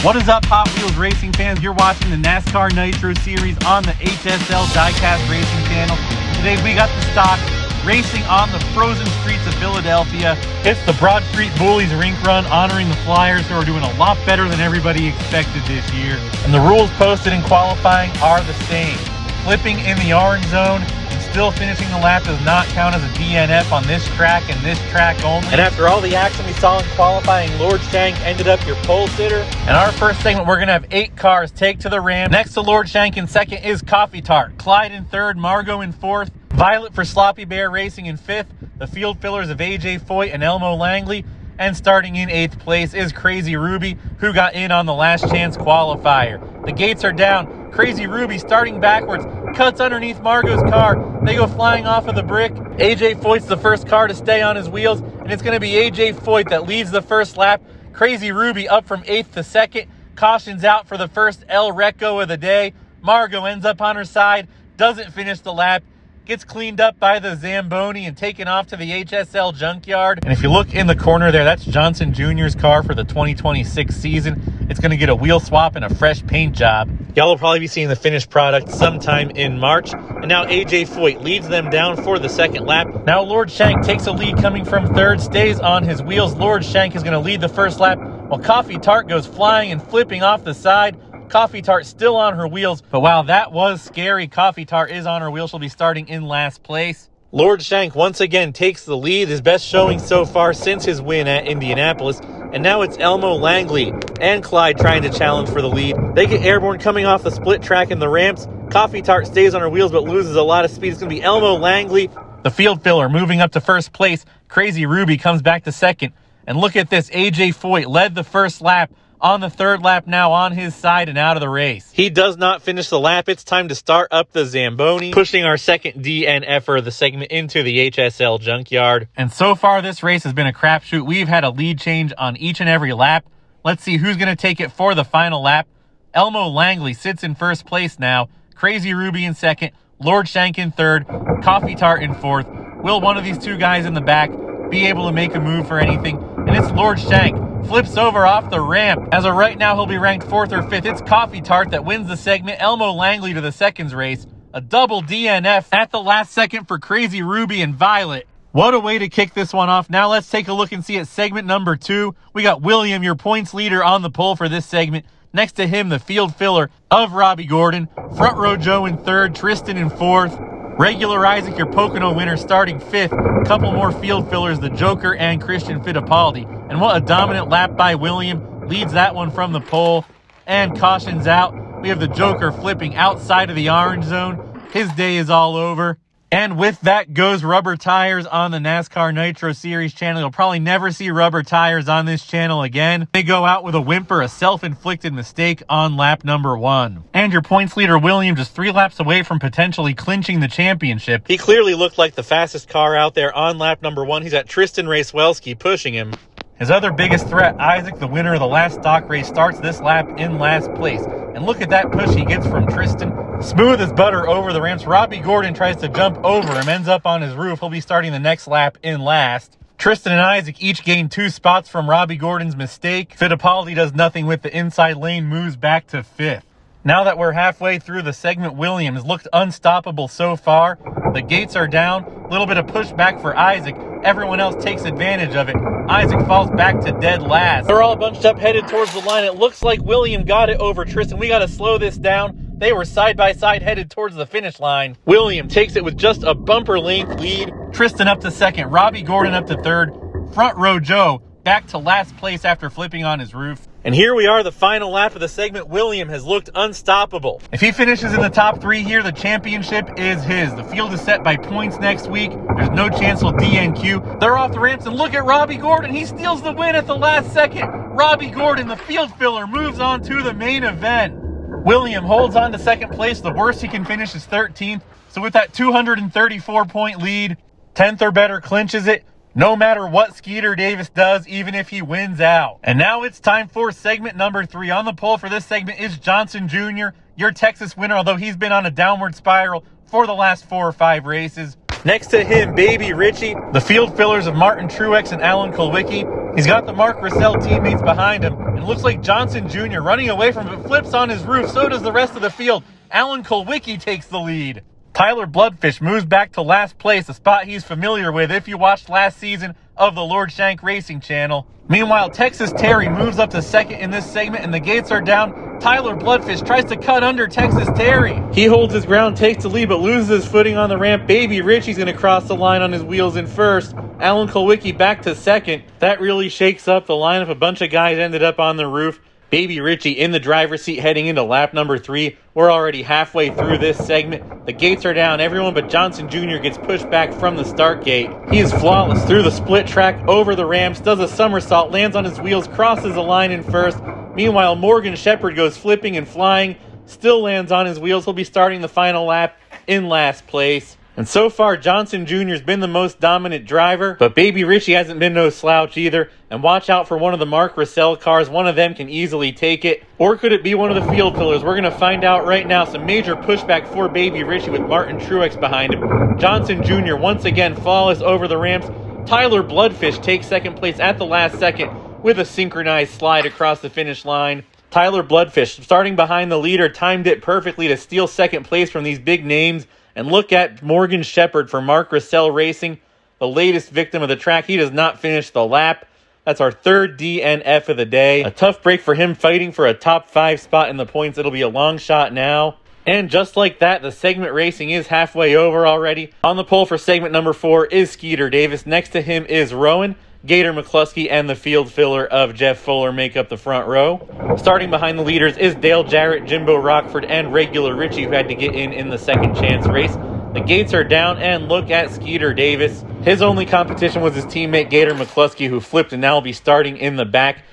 What is up, Hot Wheels racing fans? You're watching the NASCAR Nitro Series on the HSL Diecast Racing channel. Today we got the stock racing on the frozen streets of Philadelphia. It's the Broad Street Bullies Rink Run, honoring the Flyers, who are doing a lot better than everybody expected this year. And the rules posted in qualifying are the same. Flipping in the orange zone and still finishing the lap does not count as a DNF on this track and this track only. And after all the action we saw in qualifying, Lord Shank ended up your pole sitter. In our first segment, we're going to have 8 cars take to the ramp. Next to Lord Shank in second is Coffee Tart. Clyde in third, Margot in fourth, Violet for Sloppy Bear Racing in fifth, the field fillers of AJ Foyt and Elmo Langley. And starting in 8th place is Crazy Ruby, who got in on the last chance qualifier. The gates are down. Crazy Ruby starting backwards, cuts underneath Margot's car. They go flying off of the brick. AJ Foyt's the first car to stay on his wheels, and it's going to be AJ Foyt that leads the first lap. Crazy Ruby up from 8th to 2nd. Cautions out for the first El Recco of the day. Margot ends up on her side, doesn't finish the lap, gets cleaned up by the Zamboni and taken off to the HSL junkyard. And if you look in the corner there, that's Johnson Jr.'s car for the 2026 season. It's going to get a wheel swap and a fresh paint job. Y'all will probably be seeing the finished product sometime in March. And now AJ Foyt leads them down for the second lap. Now Lord Shank takes a lead coming from third, stays on his wheels. Lord Shank is going to lead the first lap, while Coffee Tart goes flying and flipping off the side. Coffee Tart still on her wheels, but wow, that was scary. Coffee Tart is on her wheels. She'll be starting in last place. Lord Shank once again takes the lead, his best showing so far since his win at Indianapolis. And now it's Elmo Langley and Clyde trying to challenge for the lead. They get airborne coming off the split track in the ramps. Coffee Tart stays on her wheels but loses a lot of speed. It's going to be Elmo Langley, the field filler, moving up to first place. Crazy Ruby comes back to second. And look at this, AJ Foyt led the first lap. On the third lap now, on his side and out of the race. He does not finish the lap. It's time to start up the Zamboni, pushing our second DNFer of the segment into the HSL junkyard. And so far, this race has been a crapshoot. We've had a lead change on each and every lap. Let's see who's going to take it for the final lap. Elmo Langley sits in first place now. Crazy Ruby in second. Lord Shank in third. Coffee Tart in fourth. Will one of these two guys in the back be able to make a move for anything? And it's Lord Shank. Flips over off the ramp. As of right now, he'll be ranked 4th or 5th. It's Coffee Tart that wins the segment. Elmo Langley to the seconds race. A double DNF at the last second for Crazy Ruby and Violet. What a way to kick this one off. Now let's take a look and see at segment number 2. We got William, your points leader, on the pole for this segment. Next to him, the field filler of Robbie Gordon. Front row Joe in 3rd, Tristan in 4th. Regular Isaac, your Pocono winner, starting 5th. Couple more field fillers, the Joker and Christian Fittipaldi. And what a dominant lap by William. Leads that one from the pole and cautions out. We have the Joker flipping outside of the orange zone. His day is all over. And with that goes rubber tires on the NASCAR Nitro Series channel. You'll probably never see rubber tires on this channel again. They go out with a whimper, a self-inflicted mistake on lap number 1. And your points leader, William, just 3 laps away from potentially clinching the championship. He clearly looked like the fastest car out there on lap number 1. He's got Tristan Racewelski pushing him. His other biggest threat, Isaac, the winner of the last stock race, starts this lap in last place. And look at that push he gets from Tristan. Smooth as butter over the ramps. Robbie Gordon tries to jump over him, ends up on his roof. He'll be starting the next lap in last. Tristan and Isaac each gain 2 spots from Robbie Gordon's mistake. Fittipaldi does nothing with the inside lane, moves back to 5th. Now that we're halfway through the segment, Williams looked unstoppable so far. The gates are down. A little bit of pushback for Isaac. Everyone else takes advantage of it. Isaac falls back to dead last. They're all bunched up, headed towards the line. It looks like William got it over Tristan. We got to slow this down. They were side by side headed towards the finish line. William takes it with just a bumper length lead. Tristan up to 2nd. Robbie Gordon up to 3rd. Front row Joe back to last place after flipping on his roof. And here we are, the final lap of the segment. William has looked unstoppable. If he finishes in the top 3 here, the championship is his. The field is set by points next week. There's no chance he'll DNQ. They're off the ramps, and look at Robbie Gordon. He steals the win at the last second. Robbie Gordon, the field filler, moves on to the main event. William holds on to 2nd place. The worst he can finish is 13th. So with that 234-point lead, 10th or better clinches it. No matter what Skeeter Davis does, even if he wins out. And now it's time for segment number 3. On the pole for this segment is Johnson Jr., your Texas winner, although he's been on a downward spiral for the last 4 or 5 races. Next to him, Baby Richie, the field fillers of Martin Truex and Alan Kulwicki. He's got the Mark Russell teammates behind him, and it looks like Johnson Jr. running away from him, flips on his roof, so does the rest of the field. Alan Kulwicki takes the lead. Tyler Bloodfish moves back to last place, a spot he's familiar with if you watched last season of the Lord Shank Racing channel. Meanwhile, Texas Terry moves up to second in this segment, and the gates are down. Tyler Bloodfish tries to cut under Texas Terry. He holds his ground, takes the lead, but loses his footing on the ramp. Baby Richie's going to cross the line on his wheels in first. Alan Kulwicki back to second. That really shakes up the lineup. A bunch of guys ended up on the roof. Baby Richie in the driver's seat heading into lap number 3. We're already halfway through this segment. The gates are down. Everyone but Johnson Jr. gets pushed back from the start gate. He is flawless through the split track, over the ramps, does a somersault, lands on his wheels, crosses the line in first. Meanwhile, Morgan Shepherd goes flipping and flying, still lands on his wheels. He'll be starting the final lap in last place. And so far, Johnson Jr. has been the most dominant driver, but Baby Richie hasn't been no slouch either. And watch out for one of the Mark Russell cars. One of them can easily take it. Or could it be one of the field fillers? We're going to find out right now. Some major pushback for Baby Richie with Martin Truex behind him. Johnson Jr. once again flawless over the ramps. Tyler Bloodfish takes second place at the last second with a synchronized slide across the finish line. Tyler Bloodfish, starting behind the leader, timed it perfectly to steal second place from these big names. And look at Morgan Shepherd for Mark Russell Racing, the latest victim of the track. He does not finish the lap. That's our third DNF of the day. A tough break for him, fighting for a top 5 spot in the points. It'll be a long shot now. And just like that, the segment racing is halfway over already. On the pole for segment number 4 is Skeeter Davis. Next to him is Rowan. Gator McCluskey and the field filler of Jeff Fuller make up the front row. Starting behind the leaders is Dale Jarrett, Jimbo Rockford, and regular Richie, who had to get in the second chance race. The gates are down, and look at Skeeter Davis. His only competition was his teammate Gator McCluskey, who flipped and now will be starting in the back.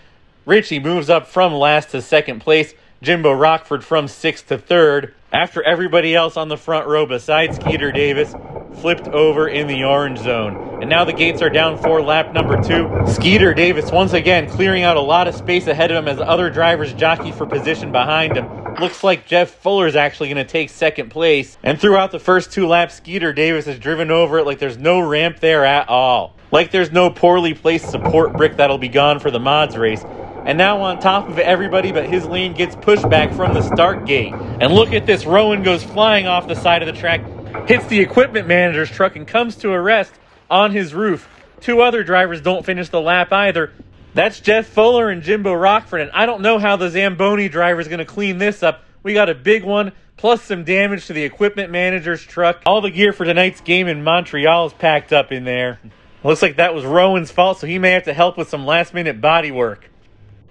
Richie moves up from last to second place. Jimbo Rockford from 6th to 3rd. After everybody else on the front row besides Skeeter Davis flipped over in the orange zone. And now the gates are down for lap number 2. Skeeter Davis once again clearing out a lot of space ahead of him as other drivers jockey for position behind him. Looks like Jeff Fuller is actually going to take second place. And throughout the first 2 laps, Skeeter Davis has driven over it like there's no ramp there at all. Like there's no poorly placed support brick that'll be gone for the mods race. And now on top of everybody but his lane gets pushed back from the start gate. And look at this, Rowan goes flying off the side of the track, hits the equipment manager's truck and comes to a rest on his roof. 2 other drivers don't finish the lap either. That's Jeff Fuller and Jimbo Rockford, and I don't know how the Zamboni driver is going to clean this up. We got a big one, plus some damage to the equipment manager's truck. All the gear for tonight's game in Montreal is packed up in there. Looks like that was Rowan's fault, so he may have to help with some last-minute body work.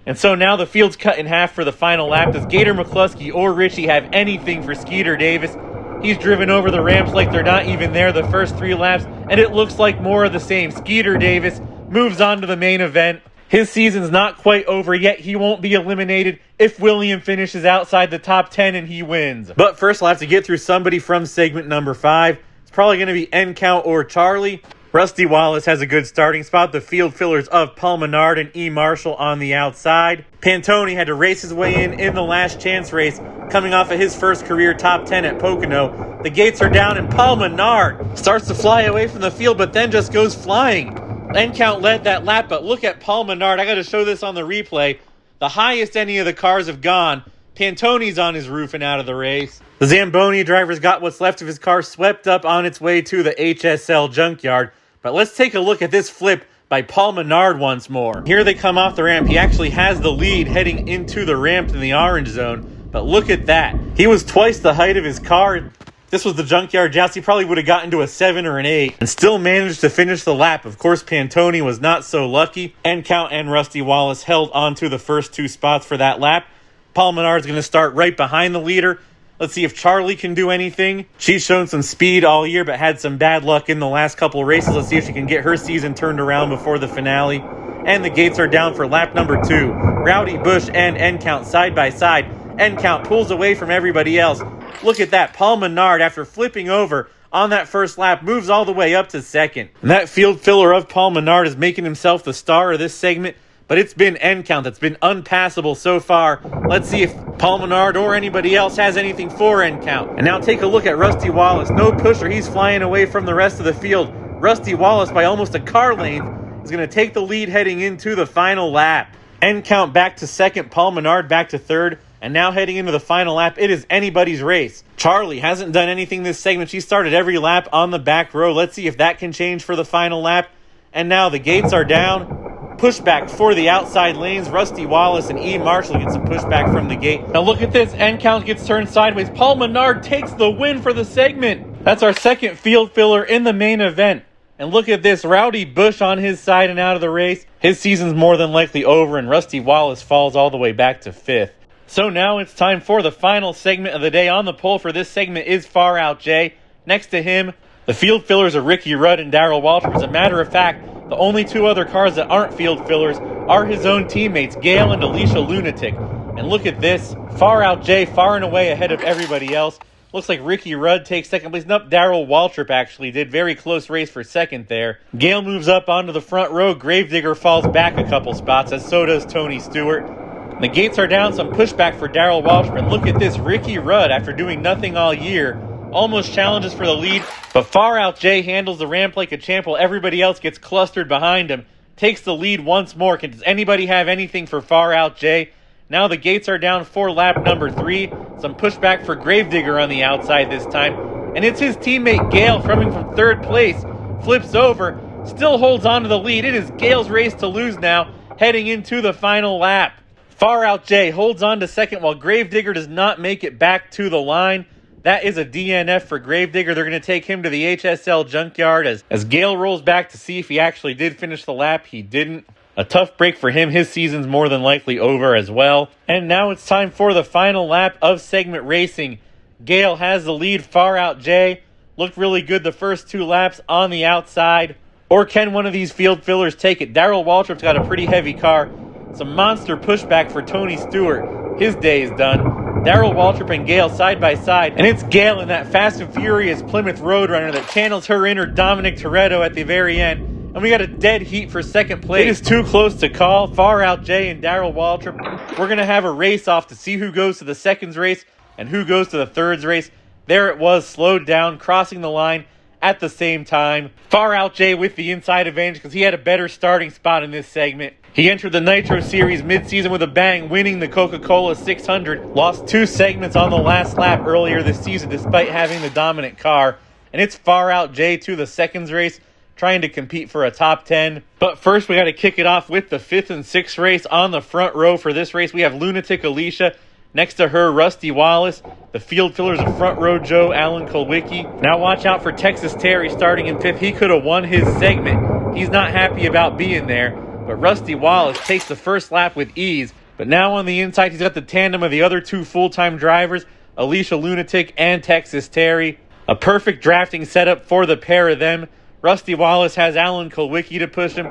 And so now the field's cut in half for the final lap. Does Gator McCluskey or Richie have anything for Skeeter Davis? He's driven over the ramps like they're not even there the first 3 laps, and it looks like more of the same. Skeeter Davis moves on to the main event. His season's not quite over yet. He won't be eliminated if William finishes outside the top 10 and he wins. But first, we'll have to get through somebody from segment number 5. It's probably going to be N-Count or Charlie. Rusty Wallace has a good starting spot. The field fillers of Paul Menard and E. Marshall on the outside. Pantone had to race his way in the last chance race, coming off of his first career top 10 at Pocono. The gates are down and Paul Menard starts to fly away from the field, but then just goes flying. N-Count led that lap, but look at Paul Menard. I got to show this on the replay. The highest any of the cars have gone. Pantone's on his roof and out of the race. The Zamboni driver's got what's left of his car swept up on its way to the HSL junkyard. But let's take a look at this flip by Paul Menard once more. Here they come off the ramp. He actually has the lead heading into the ramp in the orange zone. But look at that. He was twice the height of his car. This was the junkyard joust. He probably would have gotten to a 7 or an 8 and still managed to finish the lap. Of course, Pantone was not so lucky. N-Count and Rusty Wallace held on to the first 2 spots for that lap. Paul Menard's going to start right behind the leader. Let's see if Charlie can do anything. She's shown some speed all year, but had some bad luck in the last couple of races. Let's see if she can get her season turned around before the finale. And the gates are down for lap number 2. Rowdy Bush and N-Count side by side. N-Count pulls away from everybody else. Look at that. Paul Menard, after flipping over on that first lap, moves all the way up to second. And that field filler of Paul Menard is making himself the star of this segment. But it's been N-Count that's been unpassable so far. Let's see if Paul Menard or anybody else has anything for N-Count. And now take a look at Rusty Wallace. No pusher. He's flying away from the rest of the field. Rusty Wallace by almost a car length is going to take the lead heading into the final lap. End count back to second, Paul Menard back to third, and now heading into the final lap, it is anybody's race. Charlie hasn't done anything this segment. She started every lap on the back row. Let's see if that can change for the final lap. And now the gates are down. Pushback for the outside lanes. Rusty Wallace and E. Marshall get some pushback from the gate. Now look at this. End count gets turned sideways. Paul Menard takes the win for the segment. That's our second field filler in the main event. And look at this. Rowdy Bush on his side and out of the race. His season's more than likely over, and Rusty Wallace falls all the way back to fifth. So now it's time for the final segment of the day. On the pole for this segment is Far Out Jay. Next to him, the field fillers are Ricky Rudd and Darrell Waltrip. As a matter of fact, the only two other cars that aren't field fillers are his own teammates, Gale and Alicia Lunatic. And look at this. Far Out Jay far and away ahead of everybody else. Looks like Ricky Rudd takes second place. Nope, Darrell Waltrip actually did. Very close race for second there. Gale moves up onto the front row. Gravedigger falls back a couple spots, as so does Tony Stewart. The gates are down, some pushback for Darrell Waltrip. And look at this, Ricky Rudd, after doing nothing all year, almost challenges for the lead. But Far Out Jay handles the ramp like a champ while everybody else gets clustered behind him. Takes the lead once more. Does anybody have anything for Far Out Jay? Now the gates are down for lap number 3. Some pushback for Gravedigger on the outside this time. And it's his teammate Gale coming from third place. Flips over, still holds on to the lead. It is Gale's race to lose now, heading into the final lap. Far Out Jay holds on to second while Gravedigger does not make it back to the line. That is a DNF for Gravedigger. They're going to take him to the HSL junkyard as Gale rolls back to see if he actually did finish the lap. He didn't. A tough break for him. His season's more than likely over as well. And now it's time for the final lap of segment racing. Gale has the lead. Far Out Jay looked really good the first 2 laps on the outside. Or can one of these field fillers take it? Darrell Waltrip's got a pretty heavy car. Some monster pushback for Tony Stewart. His day is done. Darrell Waltrip and Gale side by side. And it's Gale in that Fast and Furious Plymouth Roadrunner that channels her inner Dominic Toretto at the very end. And we got a dead heat for second place. It is too close to call. Far Out Jay and Darrell Waltrip. We're going to have a race off to see who goes to the seconds race and who goes to the thirds race. There it was, slowed down, crossing the line at the same time. Far Out Jay with the inside advantage because he had a better starting spot in this segment. He entered the Nitro Series midseason with a bang, winning the Coca-Cola 600. Lost 2 segments on the last lap earlier this season despite having the dominant car. And it's Far Out Jay to the seconds race, trying to compete for a top 10. But first, we got to kick it off with the 5th and 6th race. On the front row for this race, we have Lunatic Alicia. Next to her, Rusty Wallace. The field fillers of front row Joe, Alan Kulwicki. Now watch out for Texas Terry starting in 5th. He could have won his segment. He's not happy about being there. But Rusty Wallace takes the first lap with ease. But now on the inside, he's got the tandem of the other 2 full-time drivers, Alicia Lunatic and Texas Terry. A perfect drafting setup for the pair of them. Rusty Wallace has Alan Kulwicki to push him,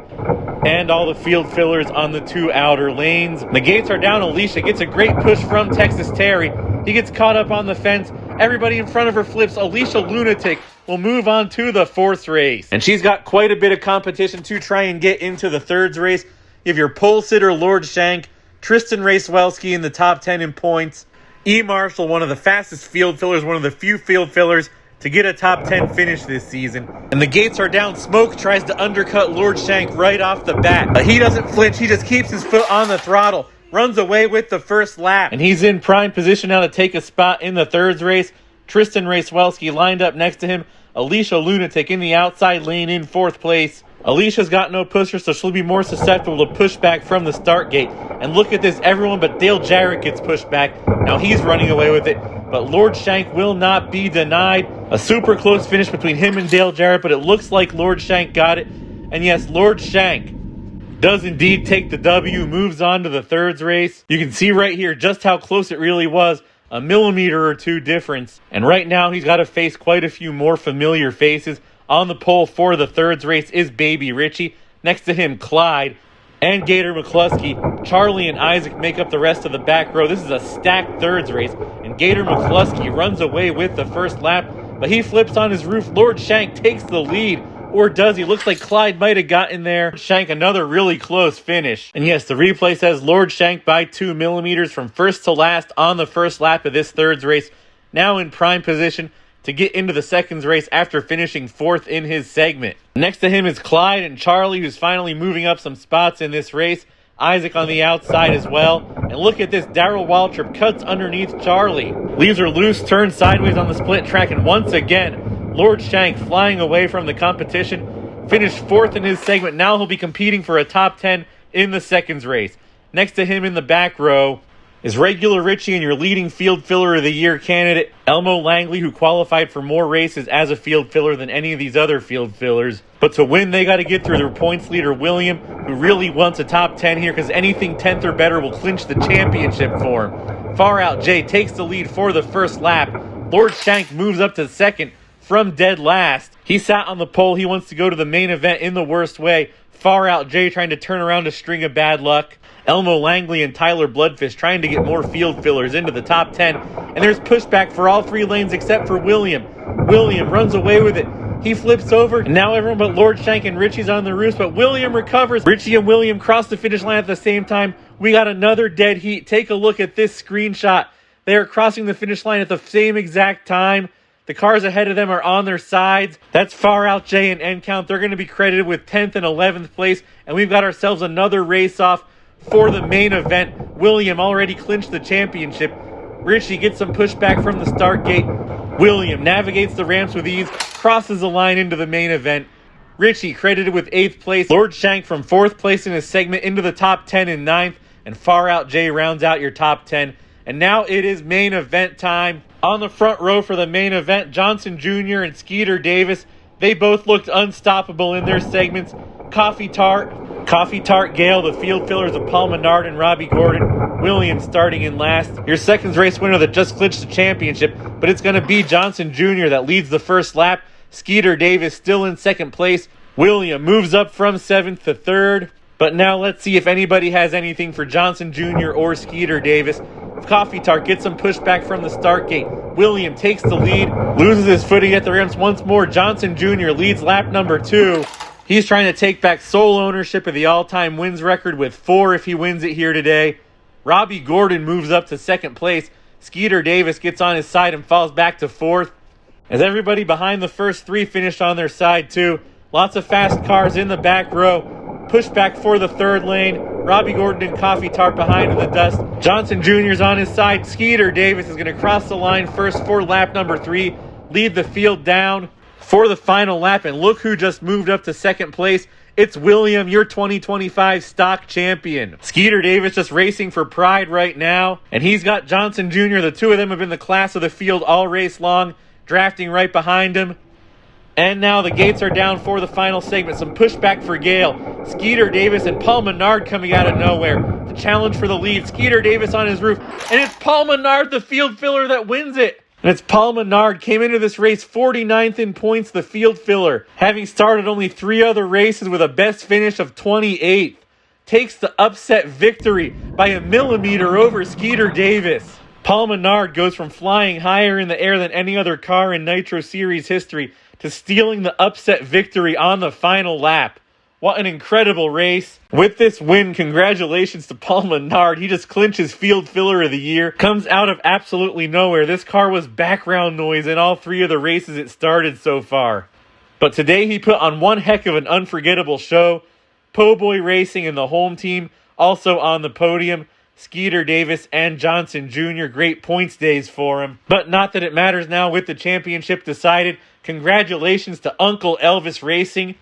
and all the field fillers on the 2 outer lanes. The gates are down. Alicia gets a great push from Texas Terry. He gets caught up on the fence. Everybody in front of her flips. Alicia Lunatic will move on to the 4th race. And she's got quite a bit of competition to try and get into the 3rd race. You have your pole sitter, Lord Shank, Tristan Racewelski in the top 10 in points. E. Marshall, one of the fastest field fillers, one of the few field fillers to get a top 10 finish this season. And the gates are down. Smoke tries to undercut Lord Shank right off the bat. But he doesn't flinch. He just keeps his foot on the throttle. Runs away with the first lap. And he's in prime position now to take a spot in the 3rd race. Tristan Racewelski lined up next to him. Alicia Lunatic in the outside lane in 4th place. Alicia's got no pusher, so she'll be more susceptible to pushback from the start gate. And look at this, everyone but Dale Jarrett gets pushed back. Now he's running away with it, but Lord Shank will not be denied. A super close finish between him and Dale Jarrett, but it looks like Lord Shank got it. And yes, Lord Shank does indeed take the W, moves on to the 3rd race. You can see right here just how close it really was. A millimeter or 2 difference. And right now he's got to face quite a few more familiar faces. On the pole for the 3rd race is Baby Richie. Next to him, Clyde and Gator McCluskey. Charlie and Isaac make up the rest of the back row. This is a stacked 3rds race. And Gator McCluskey runs away with the first lap. But he flips on his roof. Lord Shank takes the lead. Or does he? Looks like Clyde might have gotten there. Shank, another really close finish. And yes, the replay says Lord Shank by 2 millimeters from first to last on the first lap of this 3rds race. Now in prime position. to get into the seconds race after finishing 4th in his segment. Next to him is Clyde and Charlie, who's finally moving up some spots in this race. Isaac on the outside as well. And look at this, Darrell Waltrip cuts underneath Charlie. Leaves her loose, turns sideways on the split track, and once again, Lord Shank flying away from the competition. Finished 4th in his segment. Now he'll be competing for a top 10 in the seconds race. Next to him in the back row is regular Richie and your leading field filler of the year candidate, Elmo Langley, who qualified for more races as a field filler than any of these other field fillers. But to win, they got to get through their points leader, William, who really wants a top 10 here because anything 10th or better will clinch the championship for him. Far Out Jay takes the lead for the first lap. Lord Shank moves up to 2nd from dead last. He sat on the pole. He wants to go to the main event in the worst way. Far Out Jay trying to turn around a string of bad luck. Elmo Langley and Tyler Bloodfish trying to get more field fillers into the top 10. And there's pushback for all 3 lanes except for William. William runs away with it. He flips over. And now everyone but Lord Shank and Richie's on the roofs, but William recovers. Richie and William cross the finish line at the same time. We got another dead heat. Take a look at this screenshot. They are crossing the finish line at the same exact time. The cars ahead of them are on their sides. That's Far Out Jay and End Count. They're going to be credited with 10th and 11th place. And we've got ourselves another race off for the main event. William already clinched the championship. Richie gets some pushback from the start gate. William navigates the ramps with ease, crosses the line into the main event. Richie credited with 8th place. Lord Shank from 4th place in his segment into the top 10 in 9th. And Far Out Jay rounds out your top 10. And now it is main event time. On the front row for the main event, Johnson Jr. and Skeeter Davis. They both looked unstoppable in their segments. Coffee Tart Gale, the field fillers of Paul Menard and Robbie Gordon. Williams starting in last. Your seconds race winner that just clinched the championship, but it's going to be Johnson Jr. that leads the first lap. Skeeter Davis still in 2nd place. William moves up from 7th to 3rd. But now let's see if anybody has anything for Johnson Jr. or Skeeter Davis. Coffee Tart gets some pushback from the start gate. William takes the lead, loses his footing at the ramps once more. Johnson Jr. leads lap number 2. He's trying to take back sole ownership of the all-time wins record with 4 if he wins it here today. Robbie Gordon moves up to 2nd place. Skeeter Davis gets on his side and falls back to 4th. As everybody behind the first 3 finished on their side too. Lots of fast cars in the back row. Pushback for the 3rd lane. Robbie Gordon and Coffee Tart behind in the dust. Johnson Jr.'s on his side. Skeeter Davis is going to cross the line first for lap number 3. Lead the field down for the final lap. And look who just moved up to 2nd place. It's William, your 2025 stock champion. Skeeter Davis just racing for pride right now. And he's got Johnson Jr. The two of them have been the class of the field all race long. Drafting right behind him. And now the gates are down for the final segment. Some pushback for Gale. Skeeter Davis and Paul Menard coming out of nowhere. The challenge for the lead. Skeeter Davis on his roof. And it's Paul Menard, the field filler, that wins it. And it's Paul Menard, came into this race 49th in points, the field filler. Having started only 3 other races with a best finish of 28th. Takes the upset victory by a millimeter over Skeeter Davis. Paul Menard goes from flying higher in the air than any other car in Nitro Series history to stealing the upset victory on the final lap. What an incredible race. With this win, congratulations to Paul Menard. He just clinches field filler of the year. Comes out of absolutely nowhere. This car was background noise in all 3 of the races it started so far. But today he put on one heck of an unforgettable show. Po' Boy Racing and the home team also on the podium. Skeeter Davis and Johnson Jr. Great points days for him. But not that it matters now with the championship decided. Congratulations to Uncle Elvis Racing.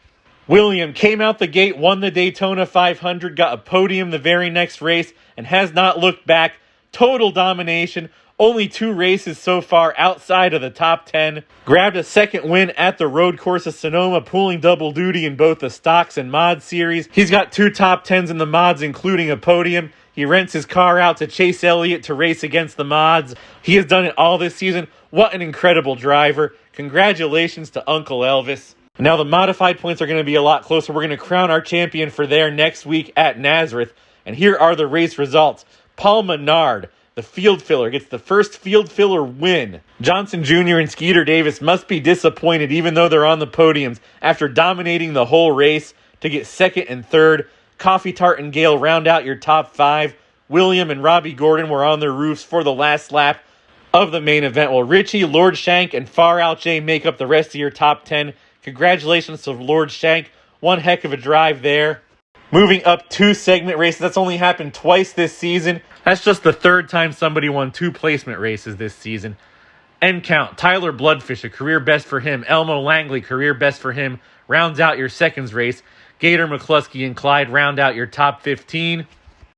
William came out the gate, won the Daytona 500, got a podium the very next race, and has not looked back. Total domination. Only 2 races so far outside of the top 10. Grabbed a 2nd win at the Road Course of Sonoma, pulling double duty in both the stocks and mod series. He's got 2 top 10s in the mods, including a podium. He rents his car out to Chase Elliott to race against the mods. He has done it all this season. What an incredible driver. Congratulations to Uncle Elvis. Now the modified points are going to be a lot closer. We're going to crown our champion for there next week at Nazareth. And here are the race results. Paul Menard, the field filler, gets the first field filler win. Johnson Jr. and Skeeter Davis must be disappointed even though they're on the podiums after dominating the whole race to get 2nd and 3rd. Coffee Tart and Gale round out your top 5. William and Robbie Gordon were on their roofs for the last lap. of the main event. Well, Richie, Lord Shank, and Far Out Jay make up the rest of your top 10. Congratulations to Lord Shank. One heck of a drive there. Moving up 2 segment races. That's only happened twice this season. That's just the 3rd time somebody won 2 placement races this season. End count. Tyler Bloodfish, a career best for him. Elmo Langley, career best for him. Rounds out your seconds race. Gator McCluskey and Clyde round out your top 15.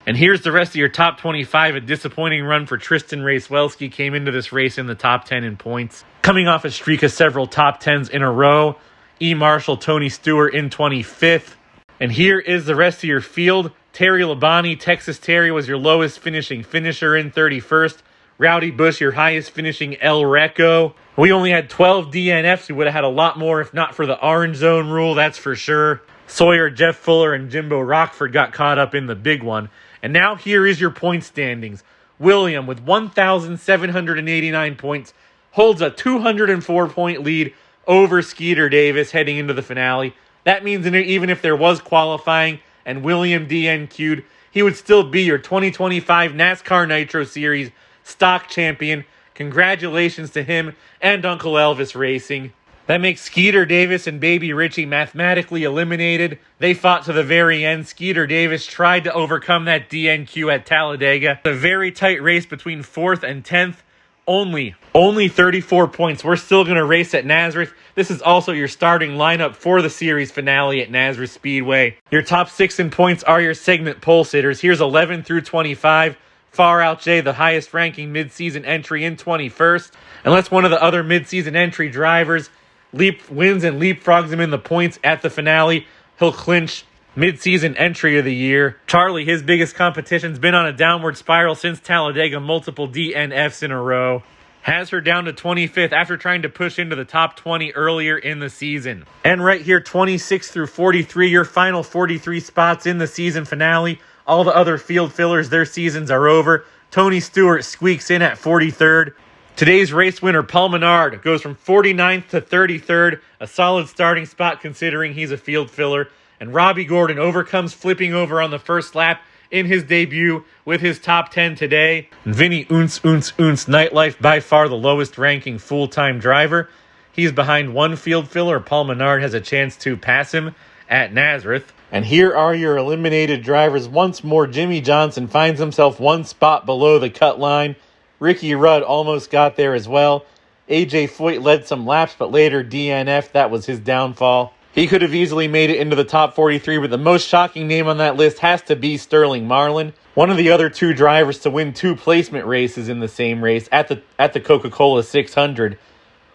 And here's the rest of your top 25. A disappointing run for Tristan Racewelski. Came into this race in the top 10 in points. Coming off a streak of several top 10s in a row. E. Marshall, Tony Stewart in 25th. And here is the rest of your field. Terry Labonte, Texas Terry, was your lowest finishing finisher in 31st. Rowdy Bush, your highest finishing El Reco. We only had 12 DNFs. We would have had a lot more if not for the orange zone rule, that's for sure. Sawyer, Jeff Fuller, and Jimbo Rockford got caught up in the big one. And now here is your point standings. William, with 1,789 points, holds a 204-point lead over Skeeter Davis heading into the finale. That means even if there was qualifying and William DNQ'd, he would still be your 2025 NASCAR Nitro Series stock champion. Congratulations to him and Uncle Elvis Racing. That makes Skeeter Davis and Baby Richie mathematically eliminated. They fought to the very end. Skeeter Davis tried to overcome that DNQ at Talladega. A very tight race between 4th and 10th. Only 34 points. We're still going to race at Nazareth. This is also your starting lineup for the series finale at Nazareth Speedway. Your top 6 in points are your segment pole sitters. Here's 11 through 25. Far Out Jay, the highest ranking mid-season entry in 21st. Unless one of the other mid-season entry drivers wins and leapfrogs him in the points at the finale, he'll clinch mid-season entry of the year. Charlie, his biggest competition's been on a downward spiral since Talladega, multiple DNFs in a row. Has her down to 25th after trying to push into the top 20 earlier in the season. And right here, 26 through 43, your final 43 spots in the season finale. All the other field fillers, their seasons are over. Tony Stewart squeaks in at 43rd. Today's race winner, Paul Menard, goes from 49th to 33rd, a solid starting spot considering he's a field filler. And Robbie Gordon overcomes flipping over on the first lap in his debut with his top 10 today. And Vinny Nightlife, by far the lowest ranking full-time driver. He's behind one field filler. Paul Menard has a chance to pass him at Nazareth. And here are your eliminated drivers. Once more, Jimmy Johnson finds himself one spot below the cut line. Ricky Rudd almost got there as well. AJ Foyt led some laps, but later DNF. That was his downfall. He could have easily made it into the top 43, but the most shocking name on that list has to be Sterling Marlin, one of the other 2 drivers to win 2 placement races in the same race at the Coca-Cola 600.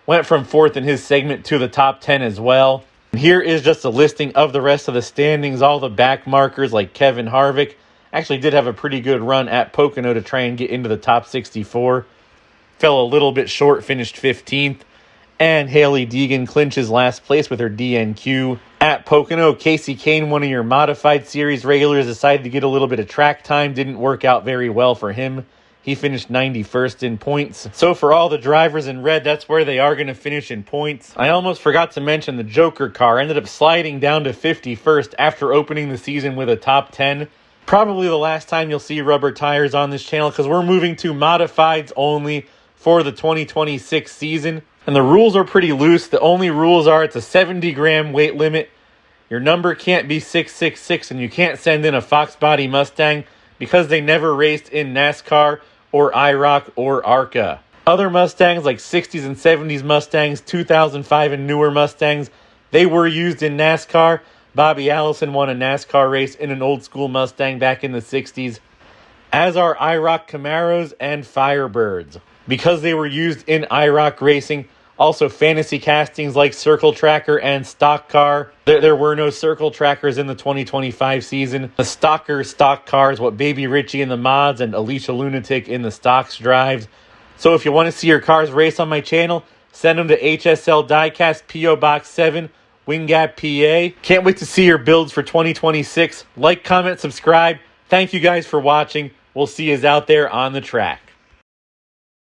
Went from 4th in his segment to the top 10 as well. And here is just a listing of the rest of the standings. All the back markers like Kevin Harvick actually did have a pretty good run at Pocono to try and get into the top 64. Fell a little bit short, finished 15th. And Haley Deegan clinches last place with her DNQ. At Pocono, Casey Kane, one of your modified series regulars, decided to get a little bit of track time. Didn't work out very well for him. He finished 91st in points. So for all the drivers in red, that's where they are going to finish in points. I almost forgot to mention the Joker car ended up sliding down to 51st after opening the season with a top 10. Probably the last time you'll see rubber tires on this channel because we're moving to modifieds only for the 2026 season. And the rules are pretty loose. The only rules are it's a 70-gram weight limit. Your number can't be 666, and you can't send in a Fox Body Mustang because they never raced in NASCAR or IROC or ARCA. Other Mustangs like 60s and 70s Mustangs, 2005 and newer Mustangs, they were used in NASCAR. Bobby Allison won a NASCAR race in an old school Mustang back in the 60s, as are IROC Camaros and Firebirds. Because they were used in IROC racing, also fantasy castings like Circle Tracker and Stock Car. There were no Circle Trackers in the 2025 season. The stock car is what Baby Richie in the mods and Alicia Lunatic in the stocks drives. So if you want to see your cars race on my channel, send them to HSL Diecast, P.O. Box 7, Wingap, PA. Can't wait to see your builds for 2026. Like, comment, subscribe. Thank you guys for watching. We'll see you out there on the track.